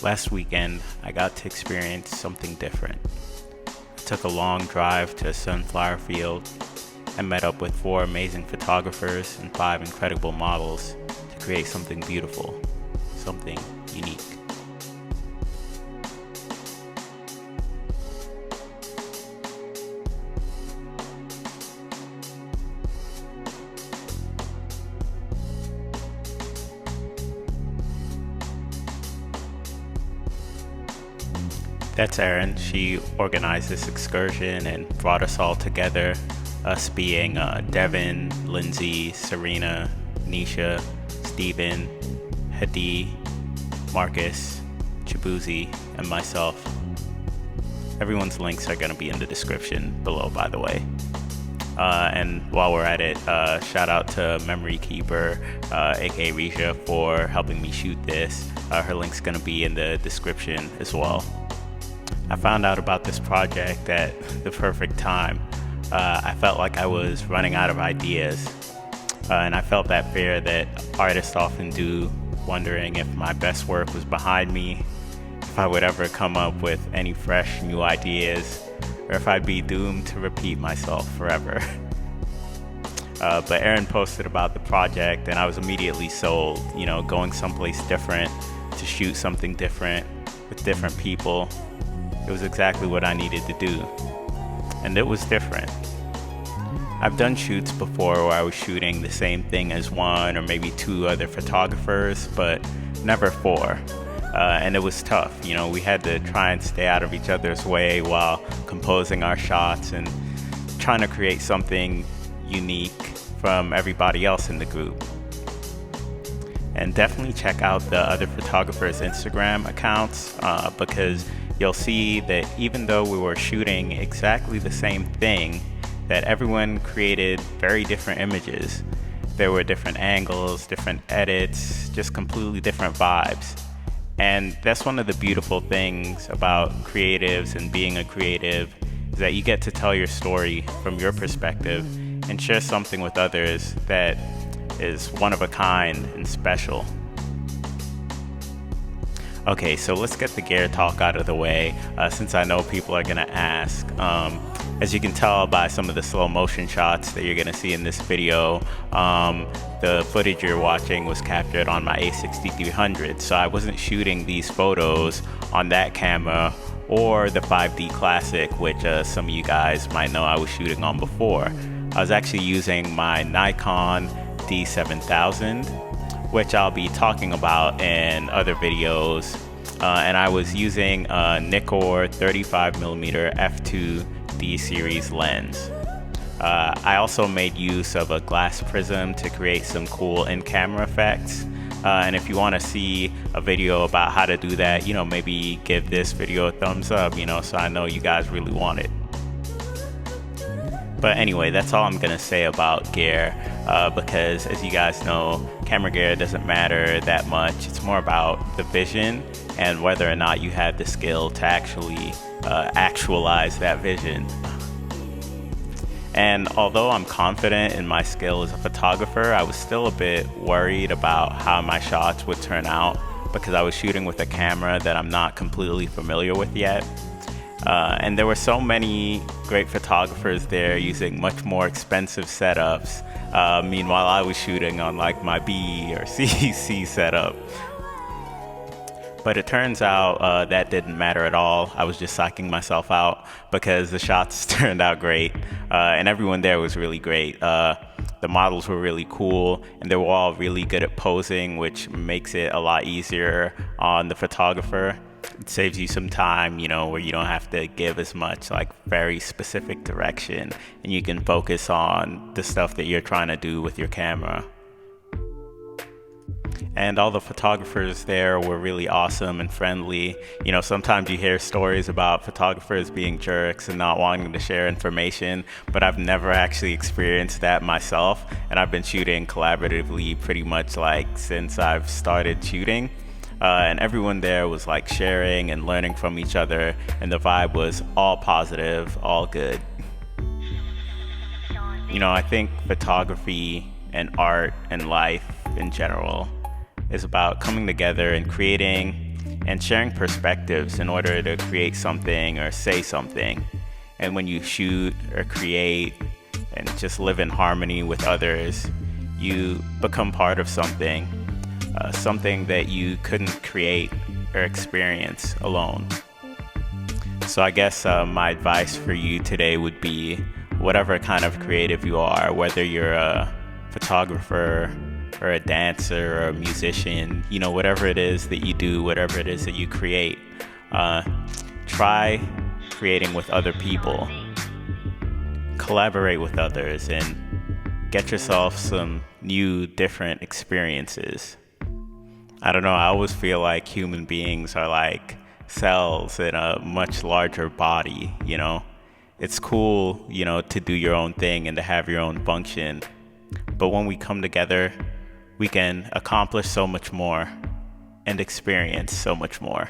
Last weekend, I got to experience something different. I took a long drive to a sunflower field and met up with 4 amazing photographers and 5 incredible models to create something beautiful, something unique. That's Erin. She organized this excursion and brought us all together, us being Devin, Lindsay, Serena, Nisha, Steven, Hadi, Marcus, Chibuzi, and myself. Everyone's links are going to be in the description below, by the way. And while we're at it, shout out to Memory Keeper, aka Risha, for helping me shoot this. Her link's going to be in the description as well. I found out about this project at the perfect time. I felt like I was running out of ideas, and I felt that fear that artists often do, wondering if my best work was behind me, if I would ever come up with any fresh new ideas, or if I'd be doomed to repeat myself forever. But Erin posted about the project and I was immediately sold, going someplace different to shoot something different with different people. It was exactly what I needed to do, and it was different. I've done shoots before where I was shooting the same thing as 1 or maybe 2 other photographers, but never 4. And it was tough. We had to try and stay out of each other's way while composing our shots and trying to create something unique from everybody else in the group. And definitely check out the other photographers' Instagram accounts because you'll see that even though we were shooting exactly the same thing, that everyone created very different images. There were different angles, different edits, just completely different vibes. And that's one of the beautiful things about creatives and being a creative, is that you get to tell your story from your perspective and share something with others that is one of a kind and special. Okay, so let's get the gear talk out of the way, since I know people are gonna ask. As you can tell by some of the slow motion shots that you're gonna see in this video, the footage you're watching was captured on my a6300, so I wasn't shooting these photos on that camera or the 5D Classic, which some of you guys might know I was shooting on before. I was actually using my Nikon D7000, which I'll be talking about in other videos, and I was using a Nikkor 35mm f2 D series lens. I also made use of a glass prism to create some cool in-camera effects, and if you want to see a video about how to do that, maybe give this video a thumbs up, so I know you guys really want it. But anyway, that's all I'm gonna say about gear, because as you guys know, camera gear doesn't matter that much. It's more about the vision and whether or not you have the skill to actually actualize that vision. And although I'm confident in my skill as a photographer, I was still a bit worried about how my shots would turn out because I was shooting with a camera that I'm not completely familiar with yet. And there were so many great photographers there using much more expensive setups. Meanwhile, I was shooting on like my B or C setup. But it turns out that didn't matter at all. I was just psyching myself out because the shots turned out great, and everyone there was really great. The models were really cool, and they were all really good at posing, which makes it a lot easier on the photographer. It saves you some time, where you don't have to give as much like very specific direction, and you can focus on the stuff that you're trying to do with your camera. And all the photographers there were really awesome and friendly. Sometimes you hear stories about photographers being jerks and not wanting to share information, but I've never actually experienced that myself, and I've been shooting collaboratively pretty much like since I've started shooting. And everyone there was like sharing and learning from each other, and the vibe was all positive, all good. I think photography and art and life in general is about coming together and creating and sharing perspectives in order to create something or say something. And when you shoot or create and just live in harmony with others, you become part of something, something that you couldn't create or experience alone. So I guess my advice for you today would be, whatever kind of creative you are, whether you're a photographer or a dancer or a musician, whatever it is that you do, whatever it is that you create, try creating with other people. Collaborate with others and get yourself some new, different experiences. I don't know, I always feel like human beings are like cells in a much larger body, It's cool, to do your own thing and to have your own function. But when we come together, we can accomplish so much more and experience so much more.